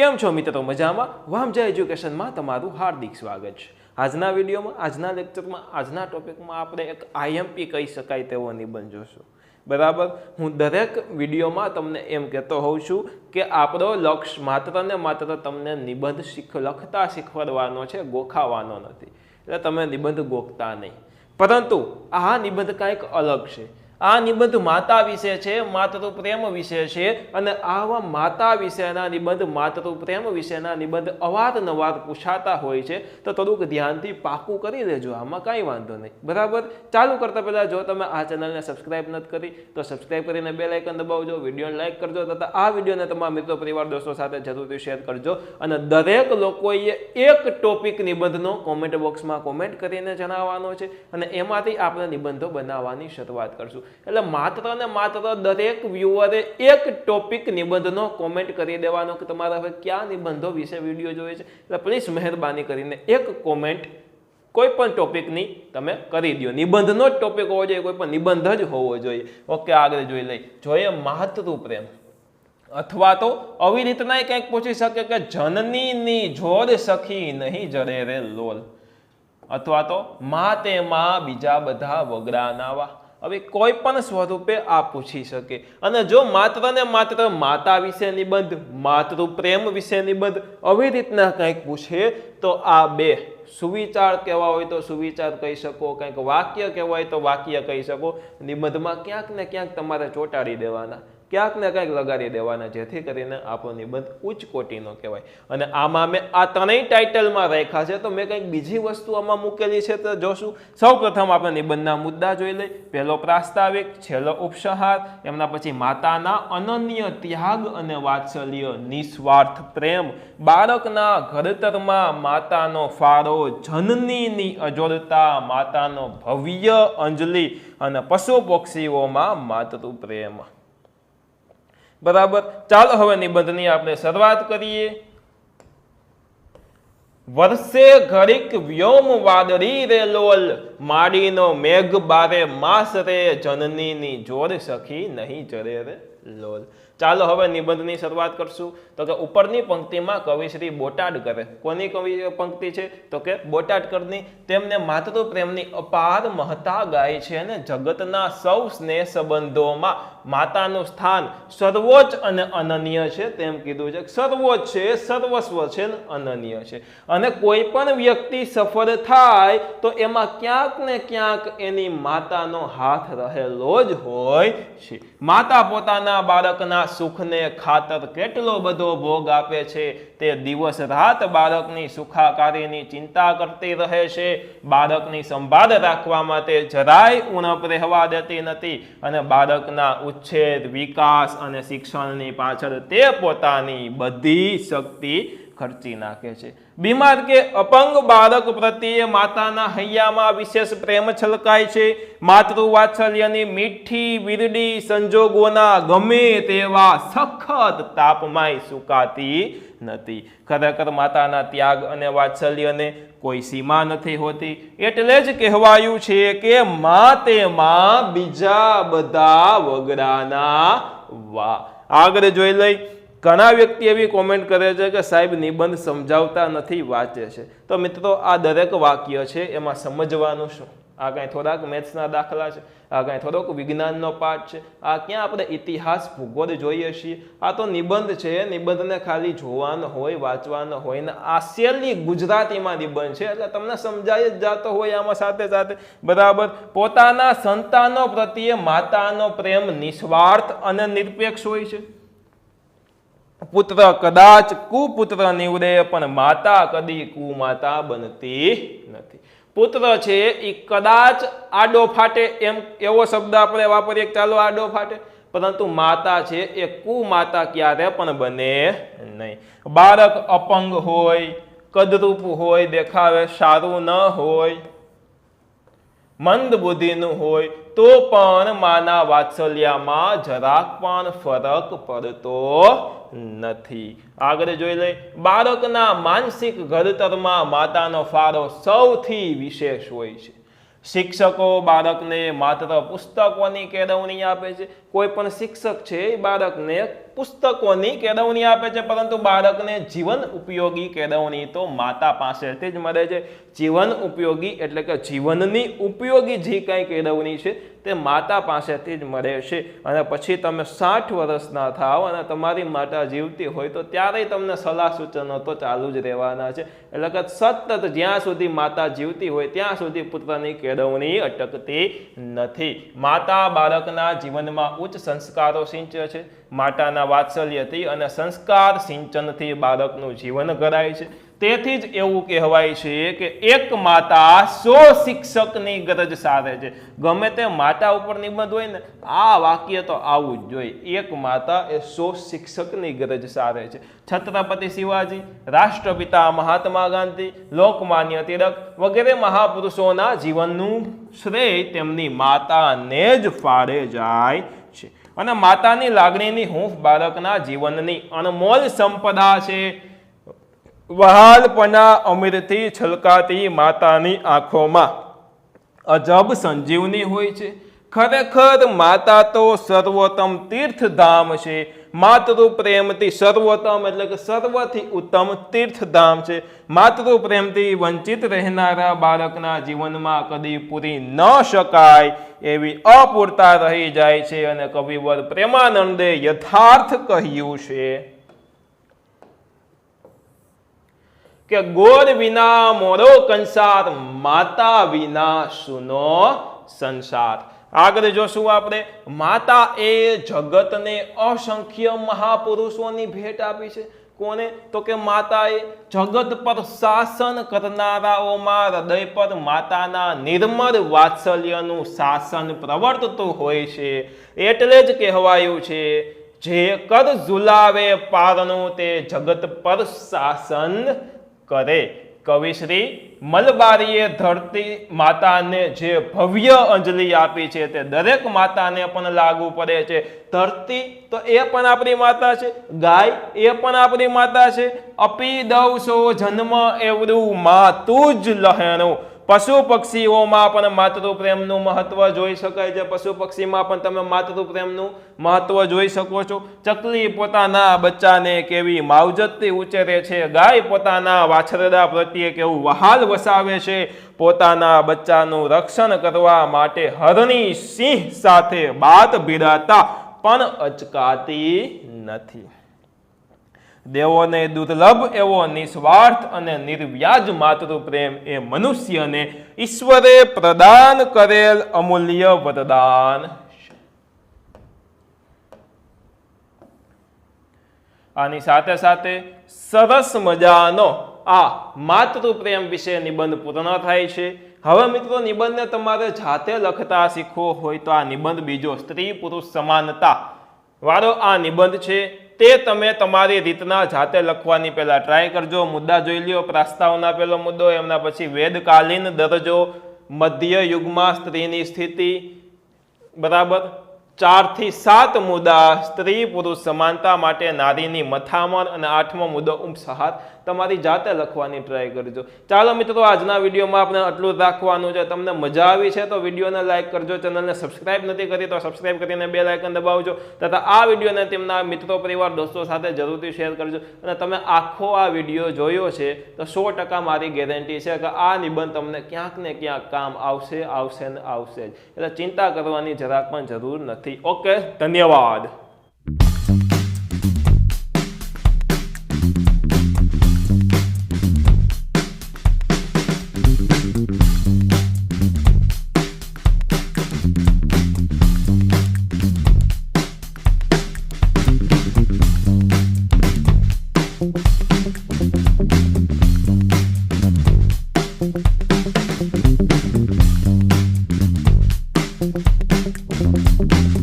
કેમ છો મિત્રો? મજામાં? વામજા એજ્યુકેશનમાં તમારું હાર્દિક સ્વાગત છે. આજના વિડીયોમાં, આજના લેક્ચરમાં, આજના ટોપિકમાં આપણે એક આઈએમપી કહી શકાય તેવો નિબંધ જોશું. બરાબર, હું દરેક વિડીયોમાં તમને એમ કહેતો હોઉં છું કે આપણો લક્ષ્ય માત્ર ને માત્ર તમને નિબંધ લખતા શીખવાડવાનો છે, ગોખાવાનો નથી. એટલે તમે નિબંધ ગોખતા નહીં, પરંતુ આ નિબંધ કાંઈક અલગ છે. આ નિબંધ માતા વિશે છે, માતૃપ્રેમ વિશે છે, અને આવા માતા વિશેના નિબંધ, માતૃપ્રેમ વિશેના નિબંધ અવારનવાર પૂછાતા હોય છે. તો થોડુંક ધ્યાનથી પાકું કરી લેજો, આમાં કાંઈ વાંધો નહીં. બરાબર, ચાલુ કરતા પહેલાં જો તમે આ ચેનલને સબસ્ક્રાઇબ નથી કરી તો સબસ્ક્રાઇબ કરીને બેલ આઇકન દબાવજો, વિડીયોને લાઇક કરજો તથા આ વિડીયોને તમારા મિત્રો, પરિવાર, દોસ્તો સાથે જરૂરથી શેર કરજો. અને દરેક લોકોએ એક ટોપિક નિબંધનો કોમેન્ટ બોક્સમાં કોમેન્ટ કરીને જણાવવાનો છે અને એમાંથી આપણે નિબંધો બનાવવાની શરૂઆત કરશું. એટલે માત્ર ને માત્ર દરેક વ્યુઅરે એક ટોપિક નિબંધનો કોમેન્ટ કરી દેવાનો કે તમારે હવે કયા નિબંધો વિશે વિડીયો જોઈએ છે. એટલે પ્લીઝ મહેરબાની કરીને એક કોમેન્ટ કોઈ પણ ટોપિકની તમે કરી દો. નિબંધનો જ ટોપિક હોવો જોઈએ, કોઈ પણ નિબંધ જ હોવો જોઈએ. ઓકે, આગળ જોઈ લઈ. જોઈએ માતૃપ્રેમ, અથવા તો આવી રીતના કંઈક પૂછી શકે કે જનનીની જોડ સખી નહીં જરે રે લોલ, અથવા તો મા તેમાં બીજા બધા વગડા નાવા. હવે કોઈ પણ સ્વરૂપે આ પૂછી શકે. અને જો માત્ર ને માત્ર માતા વિશે નિબંધ, માતૃપ્રેમ વિશે નિબંધ આવી રીતના કંઈક પૂછે તો આ બે સુવિચાર કહેવા હોય તો સુવિચાર કહી શકો, કંઈક વાક્ય કહેવાય તો વાક્ય કહી શકો. નિબંધમાં ક્યાંક ને ક્યાંક તમારે ચોંટાડી દેવાના, ક્યાંક ને ક્યાંક લગાડી દેવાના, જેથી કરીને આપણો નિબંધ ઉચ્ચ કોટીનો કહેવાય. અને આમાં મેં આ ત્રણેય ટાઇટલમાં રાખ્યા છે, તો મેં કંઈક બીજી વસ્તુ આમાં મૂકેલી છે તો જોશું. સૌ પ્રથમ આપણે નિબંધના મુદ્દા જોઈ લઈએ. પહેલો પ્રાસ્તાવિક, છેલ્લો ઉપસંહાર, એમના પછી માતાના અનન્ય ત્યાગ અને વાત્સલ્ય, નિસ્વાર્થ પ્રેમ, બાળકના ઘડતરમાં માતાનો ફાળો, જનનીની અજોડતા, માતાનો ભવ્ય અંજલિ અને પશુ પક્ષીઓમાં માતૃપ્રેમ. બરાબર, ચાલો હવે નિબંધની આપણે શરૂઆત કરીએ. વર્ષે ઘડીક વ્યોમ વાદળી રે લોલ, માડીનો મેઘ બારે માસ રે, જનનીની જોડ સખી નહીં જરે રે લોલ. ચાલો હવે નિબંધની શરૂઆત કરશું. તો કે ઉપરની પંક્તિમાં કવિશ્રી બોટાદ કરે. કોની કવિ પંક્તિ છે? તો કે બોટાદકરની. તેમને માતૃપ્રેમની અપાર મહત્તા ગાય છે અને જગતના સૌ સ્નેહ સંબંધોમાં માતાનું સ્થાન સર્વોચ્ચ અને અનન્ય છે તેમ કીધું છે. સર્વોચ્ચ છે, સર્વસ્વ છે, અનન્ય છે. અને કોઈ પણ વ્યક્તિ સફળ થાય તો એમાં ક્યાંક ને ક્યાંક એની માતાનો હાથ રહેલો જ હોય છે. માતા પોતાના બાળકના સુખને ખાતર કેટલો બધો ભોગ આપે છે. તે દિવસ રાત બાળકની સુખાકારીની ચિંતા કરતી રહે છે. બાળકની સંભાળ રાખવા માટે જરાય ઉણપ રહેવા દેતી નથી અને બાળકના ઉછેર, વિકાસ અને શિક્ષણની પાછળ તે પોતાની બધી શક્તિ ખર્ચી નાખે છે. બીમાર કે અપંગ બાળક પ્રત્યે માતાના હૈયામાં વિશેષ પ્રેમ છલકાય છે. માતૃવાત્સલ્યની મીઠી વીરડી સંજોગોના ગમે તેવા સખત તાપમાંય સુકાતી નથી. ખરેખર માતાના ત્યાગ અને વાત્સલ્યને કોઈ સીમા નથી હોતી. એટલે જ કહેવાયું છે કે મા તેમાં બીજા બધા વગડાના વા. આગળ જોઈ લઈ. ઘણા વ્યક્તિ એવી કોમેન્ટ કરે છે કે સાહેબ નિબંધ સમજાવતા નથી, વાંચે છે. તો મિત્રો, આ દરેક વાક્ય છે એમાં સમજવાનું શું? આ કાંઈ થોડાક મેથ્સના દાખલા છે, આ કાંઈ થોડોક વિજ્ઞાનનો પાઠ છે, આ ક્યાં આપણે ઇતિહાસ, ભૂગોળ જોઈએ છીએ? આ તો નિબંધ છે. નિબંધને ખાલી જોવાનો હોય, વાંચવાનો હોય ને આ સહેલી ગુજરાતીમાં નિબંધ છે એટલે તમને સમજાય જ જાતો હોય આમાં સાથે સાથે. બરાબર, પોતાના સંતાનો પ્રત્યે માતાનો પ્રેમ નિસ્વાર્થ અને નિરપેક્ષ હોય છે. પુત્ર કદાચ કુપુત્ર નીવડે પણ માતા કદી કુમાતા બનતી નથી. પુત્ર છે એ કદાચ આડો ફાટે, એમ એવો શબ્દ આપણે વાપરીએ, ચાલો આડો ફાટે, પરંતુ માતા છે એ કુમાતા ક્યારે પણ બને નહીં. બાળક અપંગ હોય, કદરૂપ હોય, દેખાવે સારું ન હોય, મંદ બુદ્ધિનું હોય તો પણ માના વાત્સલ્યમાં જરાક પણ ફરક પડતો નથી. આગળ જોઈ લઈ. બાળકના માનસિક ઘડતરમાં માતાનો ફાળો સૌથી વિશેષ હોય છે. શિક્ષકો બાળકને માત્ર પુસ્તકોની કેળવણી આપે છે. કોઈ પણ શિક્ષક છે એ બાળકને પુસ્તકોની કેળવણી આપે છે, પરંતુ બાળકને જીવન ઉપયોગી કેળવણી તો માતા પાસેથી જ મળે છે. જીવન ઉપયોગી એટલે કે જીવનની ઉપયોગી જે કંઈ કેળવણી છે તે માતા પાસેથી જ મળે છે. અને પછી તમે 60 વર્ષના થાવ અને તમારી માતા જીવતી હોય તો ત્યારે તમને સલાહ સૂચનો તો ચાલુ જ રહેવાના છે. એટલે કે સતત જ્યાં સુધી માતા જીવતી હોય ત્યાં સુધી પુત્રની કેળવણી અટકતી નથી. માતા બાળકના જીવનમાં ઉચ્ચ સંસ્કારો સિંચે છે. માતાના વાત્સલ્યથી અને સંસ્કાર સિંચનથી બાળકનું જીવન ઘડાય છે. તેથી જ એવું કહેવાય છે કે એક માતા 100 શિક્ષકની ગરજ સારે છે. ગમે તે માતા ઉપર નિબંધ હોય ને, આ વાક્ય તો આવું જ જોઈએ. એક માતા એ 100 શિક્ષકની ગરજ સારે છે. છત્રપતિ શિવાજી, રાષ્ટ્રપિતા મહાત્મા ગાંધી, લોકમાન્ય તિલક વગેરે મહાપુરુષોના જીવનનું શ્રેય તેમની માતાને જ ફાળે જાય છે. અને માતાની લાગણીની હૂંફ બાળકના જીવનની અનમોલ સંપદા છે. વહાલપના અમીરથી છલકાતી માતાની આંખોમાં અજબ સંજીવની હોય છે. ખરેખર માતા તો સર્વોત્તમ તીર્થધામ છે. માતૃપ્રેમથી સર્વોત્તમ એટલે કે સર્વથી ઉત્તમ તીર્થધામ છે. માતૃપ્રેમથી વંચિત રહેનારા બાળકના જીવનમાં કદી પૂરી ન શકાય એવી અપૂરતા રહી જાય છે. અને કવિવર પ્રેમાનંદે યથાર્થ કહ્યું છે કે ગોર વિના મોરો કંસાર, માતા વિના સુનો સંસાર. આગળ જોશું આપણે, માતા એ જગતને અસંખ્ય મહાપુરુષોની ભેટ આપી છે. કોને? તો કે માતાએ જગત પર શાસન કરનારાઓમાં હૃદય પર માતાના નિર્મળ વાત્સલ્યનું શાસન પ્રવર્તતું હોય છે. એટલે જ કહેવાયું છે, જે કર ઝુલાવે પારણું તે જગત પર શાસન કરે. કવિશ્રી મલબારીએ ધરતી માતાને જે ભવ્ય અંજલિ આપી છે તે દરેક માતાને પણ લાગુ પડે છે. ધરતી તો એ પણ આપણી માતા છે, ગાય એ પણ આપણી માતા છે. અપી દવસો જન્મ એવડું માતું જ લહેણું. પશુ પક્ષીઓમાં પણ માતૃપ્રેમનું મહત્વ જોઈ શકાય છે. પશુ પક્ષીમાં પણ તમે માતૃપ્રેમનું મહત્વ જોઈ શકો છો. ચકલી પોતાના બચ્ચાને કેવી માવજતથી ઉછેરે છે. ગાય પોતાના વાછરડા પ્રત્યે કેવું વહાલ વસાવે છે. પોતાના બચ્ચાનું રક્ષણ કરવા માટે હરણી સિંહ સાથે બાત ભીડાતા પણ અચકાતી નથી. દેવોને દુર્લભ એવો નિસ્વાર્થ અને નિર્વ્યાજ માતૃપ્રેમ એ મનુષ્યને ઈશ્વરે પ્રદાન કરેલ અમૂલ્ય વરદાન. આની સાથે સાથે સરસ મજાનો આ માતૃપ્રેમ વિશે નિબંધ પૂર્ણ થાય છે. હવે મિત્રો, નિબંધને તમારે જાતે લખતા શીખવો હોય તો આ નિબંધ બીજો, સ્ત્રી પુરુષ સમાનતા વાળો આ નિબંધ છે. તે તમે તમારી રીતના જાતે લખવાની પહેલા ટ્રાય કરજો. મુદ્દા જોઈ લ્યો. પ્રસ્તાવના પહેલો મુદ્દો, એમના પછી વેદકાલીન દરજ્જો, મધ્ય યુગમાં સ્ત્રીની સ્થિતિ, બરાબર. 4 થી 7 મુદ્દા સ્ત્રી પુરુષ સમાનતા માટે નારીની મથામણ, અને 8મો મુદ્દો ઉપસહાર. તમારી જાતે લખવાની ટ્રાય કરજો. ચાલો મિત્રો, આજના વિડીયોમાં આપણે આટલું જ રાખવાનું છે. તમને મજા આવી છે તો વિડીયોને લાઈક કરજો. ચેનલને સબસ્ક્રાઇબ નથી કરી તો સબસ્ક્રાઇબ કરીને બેલ આઇકન દબાવજો. તથા આ વિડીયોને તેમના મિત્રો, પરિવાર, દોસ્તો સાથે જરૂરથી શેર કરજો. અને તમે આખો આ વિડીયો જોયો છે તો 100% મારી ગેરંટી છે કે આ નિબંધ તમને ક્યાંક ને ક્યાંક કામ આવશે, આવશે ને આવશે જ. એટલે ચિંતા કરવાની જરાક પણ જરૂર નથી. ઓકે, ધન્યવાદ. Thank you.